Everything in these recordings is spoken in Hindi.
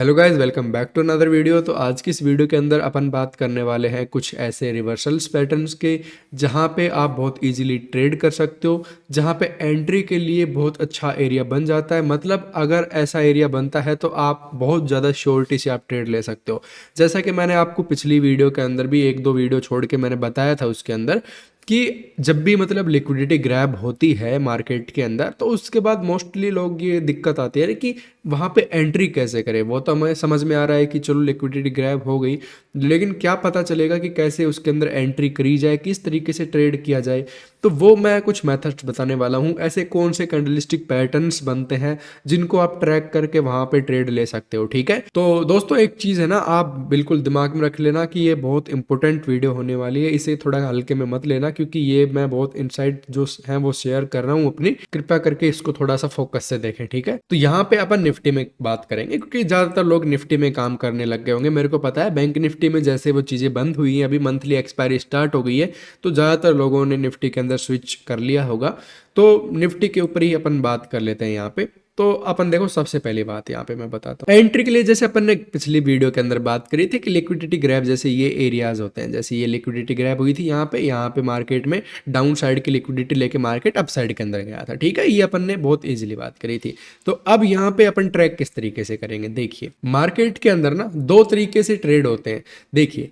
Hello guys, welcome back to another video. तो आज की इस वीडियो के अंदर अपन बात करने वाले हैं कुछ ऐसे रिवर्सल्स पैटर्न्स के जहां पे आप बहुत इजीली ट्रेड कर सकते हो, जहां पे एंट्री के लिए बहुत अच्छा एरिया बन जाता है। मतलब अगर ऐसा एरिया बनता है तो आप बहुत ज़्यादा श्योरिटी से आप ट्रेड ले सकते हो। जैसा कि मैंने आपको पिछली वीडियो के अंदर भी एक दो वीडियो छोड़ के मैंने बताया था उसके अंदर कि जब भी मतलब लिक्विडिटी ग्रैब होती है मार्केट के अंदर तो उसके बाद मोस्टली लोग ये दिक्कत आती है कि वहाँ पे एंट्री कैसे करें। वो तो हमें समझ में आ रहा है कि चलो लिक्विडिटी ग्रैब हो गई, लेकिन क्या पता चलेगा कि कैसे उसके अंदर एंट्री करी जाए, किस तरीके से ट्रेड किया जाए। तो वो मैं कुछ मेथड्स बताने वाला हूँ। ऐसे कौन से कैंडलस्टिक पैटर्न्स बनते हैं जिनको आप ट्रैक करके वहाँ पे ट्रेड ले सकते हो। ठीक है, तो दोस्तों एक चीज़ है ना, आप बिल्कुल दिमाग में रख लेना कि ये बहुत इंपॉर्टेंट वीडियो होने वाली है। इसे थोड़ा हल्के में मत लेना क्योंकि ये मैं बहुत इनसाइट जो है वो शेयर कर रहा हूँ अपनी। कृपया करके इसको थोड़ा सा फोकस से देखें। ठीक है, तो यहाँ पे अपन निफ्टी में बात करेंगे क्योंकि ज़्यादातर लोग निफ्टी में काम करने लग गए होंगे। मेरे को पता है बैंक निफ्टी में जैसे वो चीज़ें बंद हुई हैं, अभी मंथली एक्सपायरी स्टार्ट हो गई है, तो ज़्यादातर लोगों ने निफ्टी के अंदर स्विच कर लिया होगा। तो निफ्टी के ऊपर ही अपन बात कर लेते हैं यहाँ पे। तो अपन देखो, सबसे पहली बात यहाँ पे मैं बताता हूँ एंट्री के लिए। जैसे अपन ने पिछली वीडियो के अंदर बात करी थी कि लिक्विडिटी ग्रैब जैसे ये एरियाज होते हैं, जैसे ये लिक्विडिटी ग्रैब हुई थी यहाँ पे मार्केट में डाउन साइड की लिक्विडिटी लेके मार्केट अप साइड के अंदर गया था। ठीक है, ये अपन ने बहुत इजीली बात करी थी। तो अब यहाँ पे अपन ट्रैक किस तरीके से करेंगे, देखिए मार्केट के अंदर ना दो तरीके से ट्रेड होते हैं। देखिए,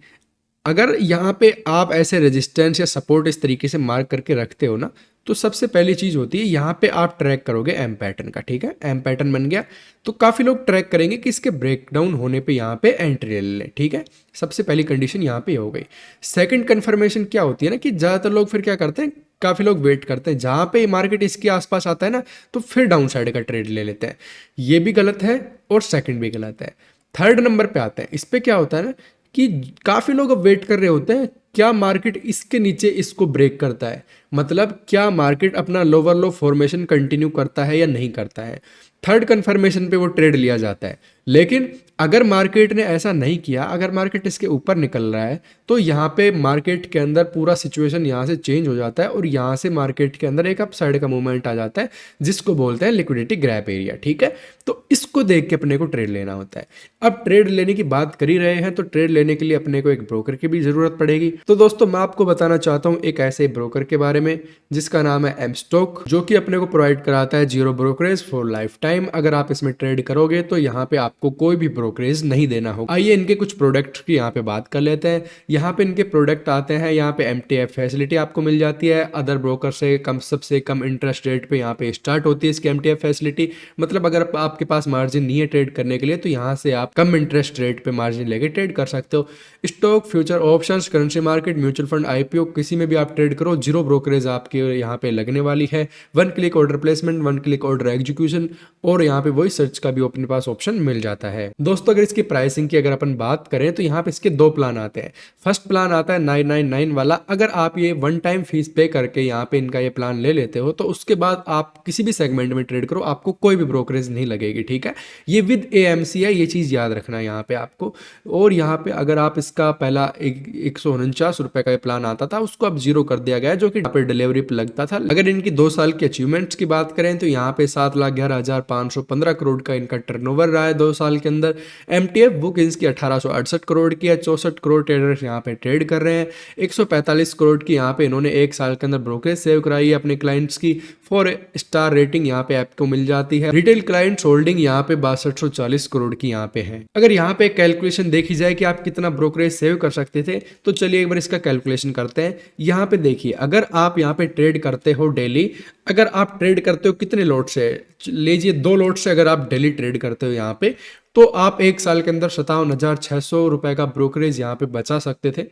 अगर यहाँ पे आप ऐसे रेजिस्टेंस या सपोर्ट इस तरीके से मार्क करके रखते हो ना, तो सबसे पहली चीज़ होती है यहाँ पे आप ट्रैक करोगे एम पैटर्न का। ठीक है, एम पैटर्न बन गया तो काफ़ी लोग ट्रैक करेंगे कि इसके ब्रेकडाउन होने पे यहाँ पे एंट्री ले लें। ठीक है, सबसे पहली कंडीशन यहाँ पे हो गई। सेकंड कन्फर्मेशन क्या होती है ना कि ज़्यादातर लोग फिर क्या करते हैं, काफ़ी लोग वेट करते हैं जहाँ पे मार्केट इसके आसपास आता है ना तो फिर डाउन साइड का ट्रेड ले लेते हैं। ये भी गलत है और सेकंड भी गलत है। थर्ड नंबर पे आते हैं, इस पे क्या होता है ना कि काफ़ी लोग अब वेट कर रहे होते हैं क्या मार्केट इसके नीचे इसको ब्रेक करता है, मतलब क्या मार्केट अपना लोअर लो फॉर्मेशन कंटिन्यू करता है या नहीं करता है। थर्ड कन्फर्मेशन पे वो ट्रेड लिया जाता है। लेकिन अगर मार्केट ने ऐसा नहीं किया, अगर मार्केट इसके ऊपर निकल रहा है तो यहाँ पे मार्केट के अंदर पूरा सिचुएशन यहाँ से चेंज हो जाता है और यहाँ से मार्केट के अंदर एक अप साइड का मूवमेंट आ जाता है जिसको बोलते हैं लिक्विडिटी ग्रैब एरिया। ठीक है, तो इसको देख के अपने को ट्रेड लेना होता है। अब ट्रेड लेने की बात कर ही रहे हैं तो ट्रेड लेने के लिए अपने को एक ब्रोकर की भी जरूरत पड़ेगी। तो दोस्तों मैं आपको बताना चाहता हूँ एक ऐसे ब्रोकर के बारे में जिसका नाम है एम स्टॉक, जो कि अपने को प्रोवाइड कराता है zero brokerage for life time. अगर आप इसमें ट्रेड करोगे तो यहाँ पे आपको कोई भी ब्रोकरेज नहीं देना होगा। आइए इनके कुछ प्रोडक्ट की यहाँ पे बात कर लेते हैं। यहाँ पे इनके प्रोडक्ट आते हैं, यहाँ पे MTF फैसिलिटी आपको मिल जाती है। अदर ब्रोकर से कम, सबसे कम इंटरेस्ट रेट पे यहाँ पे स्टार्ट होती है इसकी MTF फैसिलिटी। मतलब अगर आपके पास मार्जिन नहीं है ट्रेड करने के लिए तो यहाँ से आप कम इंटरेस्ट रेट पे मार्जिन लेके ट्रेड कर सकते हो। Stock, future, options, currency market, mutual fund, IPO किसी में भी आप ट्रेड करो, जीरो ब्रोकरेज आपके यहाँ पे लगने वाली है। One click order placement, one click order execution और यहाँ पे वही सर्च का भी अपने पास ऑप्शन मिल जाता है। दोस्तों अगर इसकी प्राइसिंग की अगर अपन बात करें तो यहाँ पे इसके दो प्लान आते हैं। फर्स्ट प्लान आता है 999 वाला। अगर आप ये वन टाइम फीस पे करके यहाँ पे इनका ये प्लान ले लेते हो तो उसके बाद आप किसी भी सेगमेंट में ट्रेड करो, आपको कोई भी ब्रोकरेज नहीं लगेगी। ठीक है, ये विद AMC है, ये चीज़ याद रखना यहाँ पे आपको। और यहाँ पे अगर आप इसका पहला 149 रुपए का ये प्लान आता था उसको अब जीरो कर दिया गया है, जो कि यहाँ पे डिलीवरी पे लगता था। अगर इनकी 2 साल की अचीवमेंट्स की बात करें तो यहाँ पे 7,11,515 करोड़ का इनका टर्नओवर रहा है 2 साल के अंदर। MTF बुक इसकी 1868 करोड़ की है। 64 करोड़ ट्रेडर्स यहाँ पे ट्रेड कर रहे हैं। 145 करोड़ की यहाँ पे इन्होंने 1 साल के अंदर ब्रोकरेज सेव कराई है अपने क्लाइंट्स की। 4 स्टार रेटिंग यहाँ पे ऐप को मिल जाती है। रिटेल क्लाइंट्स होल्डिंग यहाँ पे 6240 करोड़ की यहाँ पे है। अगर यहाँ पे कैलकुलेशन देखी जाए कि आप कितना ब्रोकरेज सेव कर सकते थे तो चलिए एक बार इसका कैलकुलेशन करते हैं। यहाँ पे देखिए, अगर आप यहाँ पे ट्रेड करते हो डेली, अगर आप ट्रेड करते हो कितने लॉट से, लीजिए 2 लॉट से अगर आप डेली ट्रेड करते हो यहाँ पे, तो आप 1 साल के अंदर 57,600 रुपए का ब्रोकरेज यहाँ पे बचा सकते थे,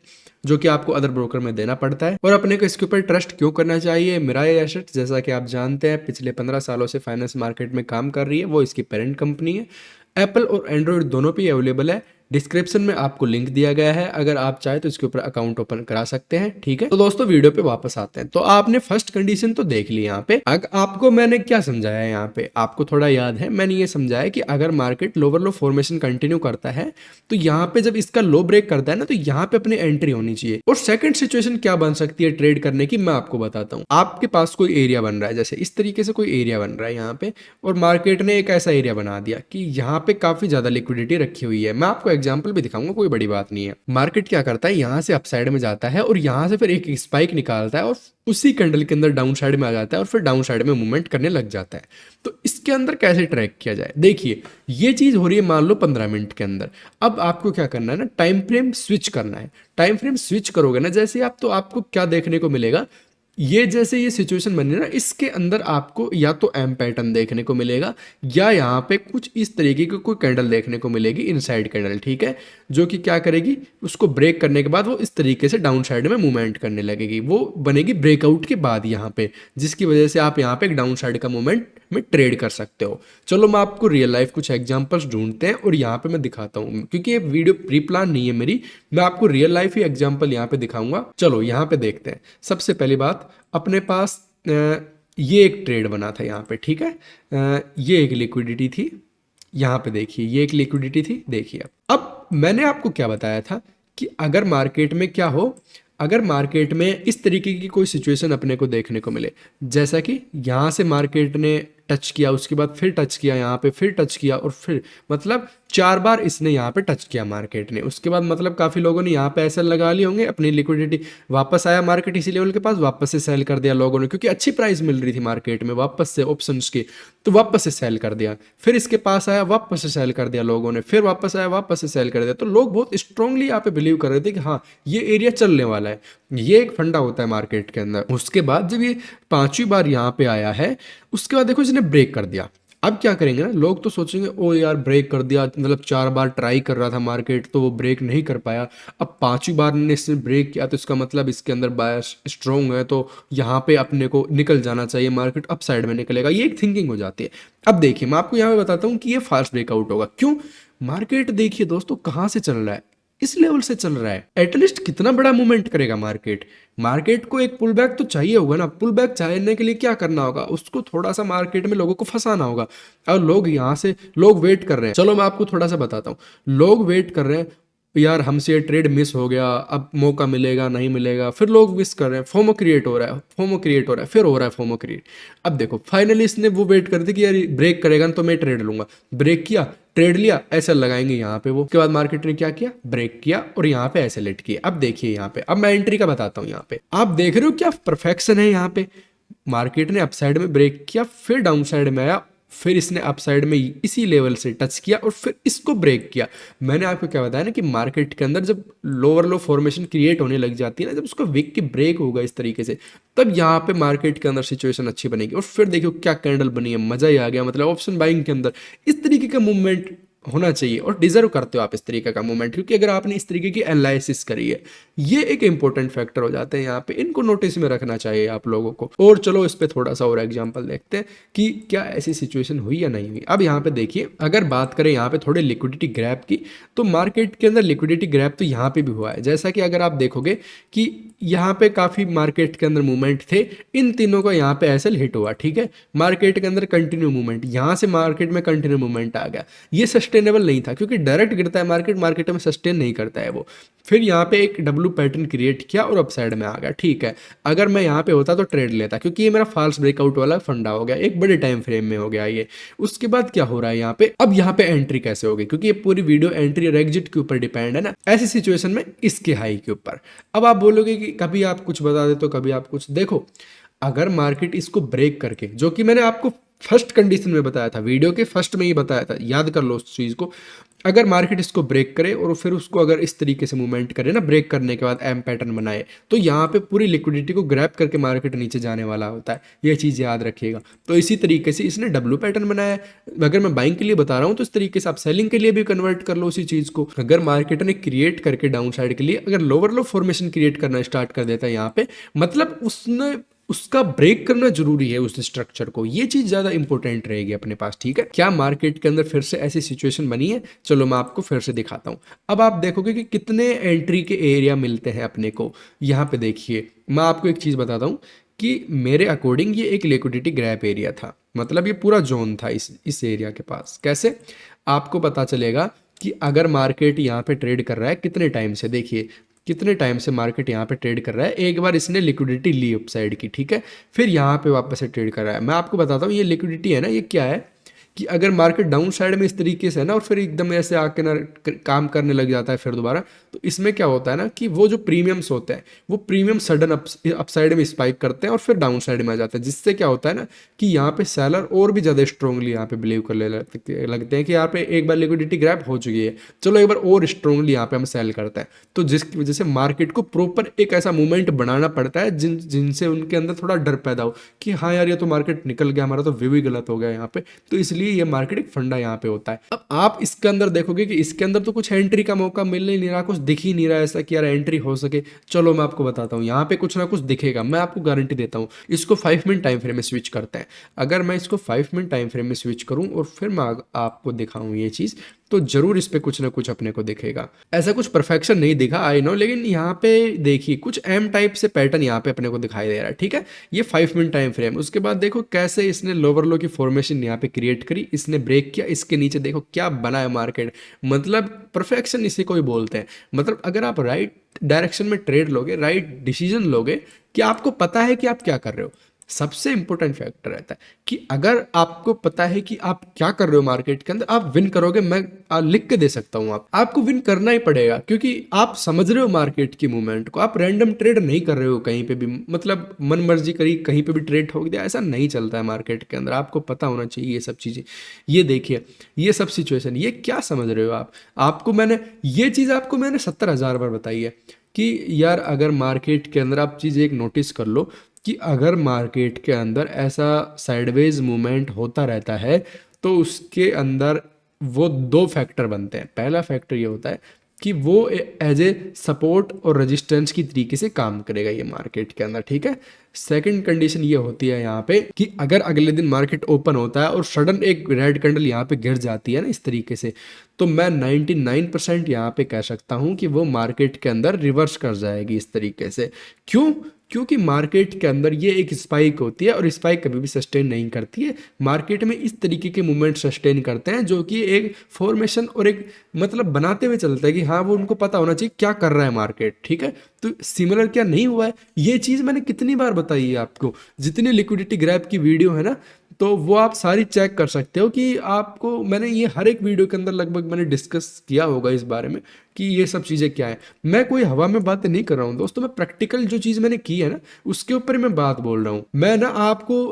जो कि आपको अदर ब्रोकर में देना पड़ता है। और अपने को इसके ऊपर ट्रस्ट क्यों करना चाहिए, मिराई एसेट्स जैसा कि आप जानते हैं पिछले 15 सालों से फाइनेंस मार्केट में काम कर रही है, वो इसकी पेरेंट कंपनी है। एप्पल और एंड्रॉयड दोनों पे अवेलेबल है। डिस्क्रिप्शन में आपको लिंक दिया गया है, अगर आप चाहे तो इसके ऊपर अकाउंट ओपन करा सकते हैं। ठीक है, तो दोस्तों वीडियो पे वापस आते हैं। तो आपने फर्स्ट कंडीशन तो देख ली यहाँ पे। आपको मैंने क्या समझाया यहाँ पे, आपको थोड़ा याद है, मैंने ये समझाया कि अगर मार्केट लोअर लो फॉर्मेशन कंटिन्यू करता है तो यहाँ पे जब इसका लो ब्रेक करता है ना, तो यहाँ पे अपनी एंट्री होनी चाहिए। और सेकंड सिचुएशन क्या बन सकती है ट्रेड करने की, मैं आपको बताता हूँ। आपके पास कोई एरिया बन रहा है, जैसे इस तरीके से कोई एरिया बन रहा है यहाँ पे, और मार्केट ने एक ऐसा एरिया बना दिया कि यहाँ पे काफी ज्यादा लिक्विडिटी रखी हुई है। मैं आपको एग्जांपल भी दिखाऊंगा, कोई बड़ी बात नहीं है। मार्केट क्या करता है, यहाँ से अपसाइड में जाता है और यहाँ से फिर एक स्पाइक निकालता है और उसी कैंडल के अंदर डाउन साइड में आ जाता है और फिर डाउन साइड में मूवमेंट करने लग जाता है। तो इसके अंदर कैसे ट्रैक किया जाए, देखिए ये चीज हो रही है मान लो 15 मिनट के अंदर। अब आपको क्या करना है ना, टाइम फ्रेम स्विच करना है। टाइम फ्रेम स्विच करोगे ना जैसे आप, तो आपको क्या देखने को मिलेगा, ये जैसे ये सिचुएशन बनी ना, इसके अंदर आपको या तो एम पैटर्न देखने को मिलेगा या यहाँ पे कुछ इस तरीके की कोई कैंडल देखने को मिलेगी, इनसाइड कैंडल। ठीक है, जो कि क्या करेगी, उसको ब्रेक करने के बाद वो इस तरीके से डाउन साइड में मूवमेंट करने लगेगी। वो बनेगी ब्रेकआउट के बाद यहाँ पे, जिसकी वजह से आप यहाँ पे एक डाउन साइड का मूवमेंट में ट्रेड कर सकते हो। चलो मैं आपको रियल लाइफ कुछ एग्जांपल्स ढूंढते हैं और यहाँ पे मैं दिखाता हूँ, क्योंकि ये वीडियो प्री प्लान नहीं है मेरी, मैं आपको रियल लाइफ ही एग्जांपल यहाँ पे दिखाऊंगा। चलो यहाँ पे देखते हैं। सबसे पहली बात, अपने पास ये एक ट्रेड बना था यहाँ पे। ठीक है, ये एक लिक्विडिटी थी, यहाँ पे देखिए ये एक लिक्विडिटी थी। देखिए अब मैंने आपको क्या बताया था कि अगर मार्केट में क्या हो, अगर मार्केट में इस तरीके की कोई सिचुएशन अपने को देखने को मिले, जैसा कि यहाँ से मार्केट ने टच किया, उसके बाद फिर टच किया, यहाँ पे फिर टच किया, और फिर मतलब 4 बार इसने यहाँ पे टच किया मार्केट ने। उसके बाद मतलब काफ़ी लोगों ने यहाँ पे ऐसे लगा लिए होंगे, अपनी लिक्विडिटी वापस आया मार्केट इसी लेवल के पास, वापस से सेल कर दिया लोगों ने, क्योंकि अच्छी प्राइस मिल रही थी मार्केट में वापस से ऑप्शंस की, तो वापस से सेल कर दिया। फिर इसके पास आया, वापस से सेल कर दिया लोगों ने, फिर वापस आया, वापस से सेल कर दिया। तो लोग बहुत स्ट्रांगली यहाँ पे बिलीव कर रहे थे कि हाँ ये एरिया चलने वाला है। ये एक फंडा होता है मार्केट के अंदर। उसके बाद जब ये 5वीं बार यहाँ पे आया है, उसके बाद देखो इसने ब्रेक कर दिया। अब क्या करेंगे ना, लोग तो सोचेंगे ओ यार ब्रेक कर दिया, मतलब 4 बार ट्राई कर रहा था मार्केट तो वो ब्रेक नहीं कर पाया, अब 5वीं बार ने इसने ब्रेक किया तो इसका मतलब इसके अंदर बायस स्ट्रॉन्ग है, तो यहाँ पे अपने को निकल जाना चाहिए, मार्केट अप साइड में निकलेगा। ये एक थिंकिंग हो जाती है। अब देखिए मैं आपको यहाँ पे बताता हूँ कि ये फास्ट ब्रेकआउट होगा। क्यों, मार्केट देखिए दोस्तों कहाँ से चल रहा है, इस लेवल से चल रहा है। एटलीस्ट कितना बड़ा मूवमेंट करेगा मार्केट, मार्केट को एक पुल बैक तो चाहिए होगा ना। पुल बैक चाहिए के लिए क्या करना होगा, उसको थोड़ा सा मार्केट में लोगों को फंसाना होगा। और लोग यहाँ से लोग वेट कर रहे हैं। चलो मैं आपको थोड़ा सा बताता हूँ, लोग वेट कर रहे हैं यार हमसे ये ट्रेड मिस हो गया, अब मौका मिलेगा नहीं मिलेगा, फिर लोग मिस कर रहे हैं, फोमो क्रिएट हो रहा है, फोमो क्रिएट हो रहा है, फिर हो रहा है फोमो क्रिएट। अब देखो फाइनली इसने वो वेट कर दी कि यार ब्रेक करेगा तो मैं ट्रेड लूंगा, ब्रेक किया, ट्रेड लिया, ऐसे लगाएंगे यहाँ पे वो। उसके बाद मार्केट ने क्या किया, ब्रेक किया और यहाँ पे ऐसे लेट किए। अब देखिए यहाँ पे, अब मैं एंट्री का बताता हूँ। यहाँ पे आप देख रहे हो क्या परफेक्शन है। यहाँ पे मार्केट ने अपसाइड में ब्रेक किया, फिर डाउन साइड में आया, फिर इसने अपसाइड में इसी लेवल से टच किया और फिर इसको ब्रेक किया। मैंने आपको क्या बताया ना कि मार्केट के अंदर जब लोअर लो फॉर्मेशन क्रिएट होने लग जाती है ना, जब उसको विक की ब्रेक होगा इस तरीके से, तब यहाँ पे मार्केट के अंदर सिचुएशन अच्छी बनेगी। और फिर देखियो क्या कैंडल बनी है, मजा ही आ गया। मतलब ऑप्शन बाइंग के अंदर इस तरीके का मूवमेंट होना चाहिए और डिजर्व करते हो आप इस तरीके का मूवमेंट, क्योंकि अगर आपने इस तरीके की एनालिसिस करी है, ये एक इंपॉर्टेंट फैक्टर हो जाते हैं यहाँ पे, इनको नोटिस में रखना चाहिए आप लोगों को। और चलो इस पे थोड़ा सा और एग्जांपल देखते हैं कि क्या ऐसी सिचुएशन हुई या नहीं हुई। अब यहाँ पे देखिए, अगर बात करें यहाँ पे थोड़े लिक्विडिटी ग्रैब की, तो मार्केट के अंदर लिक्विडिटी ग्रैब तो यहाँ पे भी हुआ है। जैसा कि अगर आप देखोगे कि यहाँ पे काफी मार्केट के अंदर मूवमेंट थे, इन तीनों का यहाँ पे ऐसे हिट हुआ। ठीक है, मार्केट के अंदर कंटिन्यू मूवमेंट, यहाँ से मार्केट में कंटिन्यू मूवमेंट आ गया। ये सस्टेनेबल नहीं था, क्योंकि डायरेक्ट गिरता है मार्केट, मार्केट में सस्टेन नहीं करता है वो। फिर यहाँ पे एक डब्ल्यू पैटर्न क्रिएट किया और अपसाइड में आ गया। ठीक है, अगर मैं यहाँ पे होता तो ट्रेड लेता, क्योंकि ये मेरा फॉल्स ब्रेकआउट वाला फंडा हो गया, एक बड़े टाइम फ्रेम में हो गया ये। उसके बाद क्या हो रहा है यहाँ पे, अब यहाँ पे एंट्री कैसे होगी, क्योंकि ये पूरी वीडियो एंट्री और एग्जिट के ऊपर डिपेंड है ना, ऐसी सिचुएशन में इसके हाई के ऊपर। अब आप बोलोगे कि कभी आप कुछ बता दे तो कभी आप कुछ, देखो अगर मार्केट इसको ब्रेक करके, जो कि मैंने आपको फर्स्ट कंडीशन में बताया था, वीडियो के फर्स्ट में ही बताया था, याद कर लो उस चीज को। अगर मार्केट इसको ब्रेक करे और फिर उसको अगर इस तरीके से मूवमेंट करे ना, ब्रेक करने के बाद एम पैटर्न बनाए, तो यहाँ पे पूरी लिक्विडिटी को ग्रैब करके मार्केट नीचे जाने वाला होता है। ये चीज़ याद रखिएगा। तो इसी तरीके से इसने डब्ल्यू पैटर्न बनाया। अगर मैं बाइंग के लिए बता रहा हूँ तो इस तरीके से आप सेलिंग के लिए भी कन्वर्ट कर लो उसी चीज़ को। अगर मार्केट ने क्रिएट करके डाउन साइड के लिए अगर लोअर लो फॉर्मेशन क्रिएट करना स्टार्ट कर देता है यहाँ पे, मतलब उसने उसका ब्रेक करना जरूरी है उस स्ट्रक्चर को। ये चीज ज्यादा इंपॉर्टेंट रहेगी अपने पास, ठीक है। क्या मार्केट के अंदर फिर से ऐसी सिचुएशन बनी है? चलो मैं आपको फिर से दिखाता हूं। अब आप देखोगे कि कितने एंट्री के एरिया मिलते हैं अपने को। यहाँ पे देखिए, मैं आपको एक चीज बताता हूँ कि मेरे अकॉर्डिंग ये एक लिक्विडिटी ग्रैप एरिया था, मतलब ये पूरा जोन था इस एरिया के पास। कैसे आपको पता चलेगा कि अगर मार्केट यहाँ पे ट्रेड कर रहा है कितने टाइम से, देखिए कितने टाइम से मार्केट यहाँ पे ट्रेड कर रहा है। एक बार इसने लिक्विडिटी ली अपसाइड की, ठीक है, फिर यहाँ पे वापस से ट्रेड कर रहा है। मैं आपको बताता हूँ ये लिक्विडिटी है ना, ये क्या है कि अगर मार्केट डाउन साइड में इस तरीके से है ना और फिर एकदम ऐसे आके ना काम करने लग जाता है फिर दोबारा, तो इसमें क्या होता है ना कि वो जो प्रीमियम्स होते हैं वो प्रीमियम सडन अप साइड में स्पाइक करते हैं और फिर डाउन साइड में आ जाते हैं, जिससे क्या होता है ना कि यहाँ पे सेलर और भी ज़्यादा स्ट्रांगली यहाँ पे बिलीव करने लगते हैं कि यहाँ पे एक बार लिक्विडिटी ग्रैप हो चुकी है, चलो एक बार और स्ट्रांगली यहाँ पे हम सेल करते हैं। तो जिसकी वजह से मार्केट को प्रॉपर एक ऐसा मूवमेंट बनाना पड़ता है जिनसे उनके अंदर थोड़ा डर पैदा हो कि हाँ यार ये तो मार्केट निकल गया, हमारा तो व्यू ही गलत हो गया यहाँ पे। तो इसलिए ये मार्केट एक फंडा यहाँ पे होता है। अब आप इसके अंदर देखोगे कि इसके अंदर तो कुछ एंट्री का मौका मिल नहीं रहा, कुछ दिख ही नहीं रहा ऐसा कि यार एंट्री हो सके। चलो मैं आपको बताता हूँ, यहाँ पे कुछ ना कुछ दिखेगा, मैं आपको गारंटी देता हूँ। इसको 5 मिनट टाइम फ्रेम में स्विच करते हैं। अगर मैं इसको 5 मिनट टाइम फ्रेम में स्विच करूँ और फिर मैं आपको दिखाऊँ ये चीज़, तो जरूर इस पे कुछ ना कुछ अपने को दिखेगा। ऐसा कुछ परफेक्शन नहीं दिखा आई नो, लेकिन यहाँ पे देखिए कुछ एम टाइप से पैटर्न यहाँ पे अपने को दिखाई दे रहा है, ठीक है। ये 5 मिनट टाइम फ्रेम। उसके बाद देखो कैसे इसने लोअर लो की फॉर्मेशन यहाँ पे क्रिएट करी, इसने ब्रेक किया, इसके नीचे देखो क्या बना है मार्केट। मतलब परफेक्शन इसी को ही बोलते हैं। मतलब अगर आप राइट डायरेक्शन में ट्रेड लोगे, राइट डिसीजन लोगे कि आपको पता है कि आप क्या कर रहे हो। सबसे इंपॉर्टेंट फैक्टर रहता है कि अगर आपको पता है कि आप क्या कर रहे हो मार्केट के अंदर, आप विन करोगे। मैं लिख के दे सकता हूं, आपको विन करना ही पड़ेगा, क्योंकि आप समझ रहे हो मार्केट की मूवमेंट को। आप रैंडम ट्रेड नहीं कर रहे हो कहीं पे भी, मतलब मन मर्जी करी कहीं पे भी ट्रेड ठोक दिया, ऐसा नहीं चलता है मार्केट के अंदर। आपको पता होना चाहिए ये सब चीज़ें। ये देखिए ये सब सिचुएशन, ये क्या समझ रहे हो आप। आपको मैंने ये चीज़ आपको मैंने 70,000 बार बताई है कि यार अगर मार्केट के अंदर आप चीज़ एक नोटिस कर लो कि अगर मार्केट के अंदर ऐसा साइडवेज मूवमेंट होता रहता है तो उसके अंदर वो 2 फैक्टर बनते हैं। पहला फैक्टर ये होता है कि वो एज ए सपोर्ट और रेजिस्टेंस की तरीके से काम करेगा ये मार्केट के अंदर, ठीक है। सेकंड कंडीशन ये होती है यहाँ पे कि अगर अगले दिन मार्केट ओपन होता है और सडन एक रेड कैंडल यहाँ पे गिर जाती है ना इस तरीके से, तो मैं 99% यहाँ पे कह सकता हूँ कि वो मार्केट के अंदर रिवर्स कर जाएगी इस तरीके से। क्यों? क्योंकि मार्केट के अंदर ये एक स्पाइक होती है और स्पाइक कभी भी सस्टेन नहीं करती है। मार्केट में इस तरीके के मूवमेंट सस्टेन करते हैं जो कि एक फॉर्मेशन और एक मतलब बनाते हुए चलता है कि हाँ वो उनको पता होना चाहिए क्या कर रहा है मार्केट, ठीक है। तो सिमिलर क्या नहीं हुआ है? ये चीज़ मैंने कितनी बार बताई है आपको, जितनी लिक्विडिटी ग्रैप की वीडियो है ना, तो वो आप सारी चेक कर सकते हो कि आपको मैंने ये हर एक वीडियो के अंदर लगभग मैंने डिस्कस किया होगा इस बारे में कि ये सब चीज़ें क्या है। मैं कोई हवा में बातें नहीं कर रहा हूँ दोस्तों, मैं प्रैक्टिकल जो चीज़ मैंने की है ना उसके ऊपर मैं बात बोल रहा हूँ। मैं ना आपको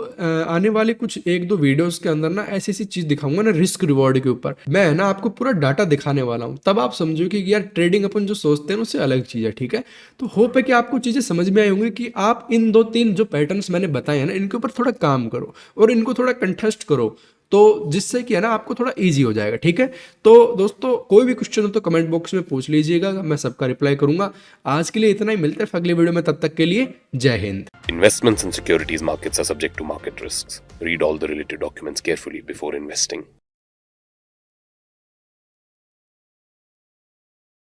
आने वाले कुछ 1-2 वीडियोस के अंदर ना ऐसी ऐसी चीज़ दिखाऊंगा ना रिस्क रिवॉर्ड के ऊपर। मैं ना आपको पूरा डाटा दिखाने वाला हूँ, तब आप समझो कि यार ट्रेडिंग अपन जो सोचते हैं उससे अलग चीज़ है, ठीक है। तो होप है कि आपको चीज़ें समझ में आई होंगी कि आप इन 2-3 जो पैटर्न्स मैंने बताए हैं ना इनके ऊपर थोड़ा काम करो और इनको थोड़ा कंटेस्ट करो, तो जिससे कि है ना आपको थोड़ा इजी हो जाएगा, ठीक है। तो दोस्तों कोई भी क्वेश्चन हो तो कमेंट बॉक्स में पूछ लीजिएगा, मैं सबका रिप्लाई करूंगा। आज के लिए इतना ही, मिलते हैं अगले वीडियो में, तब तक के लिए जय Hind. Investments in securities markets are subject to market risks. Read all the related documents carefully before investing.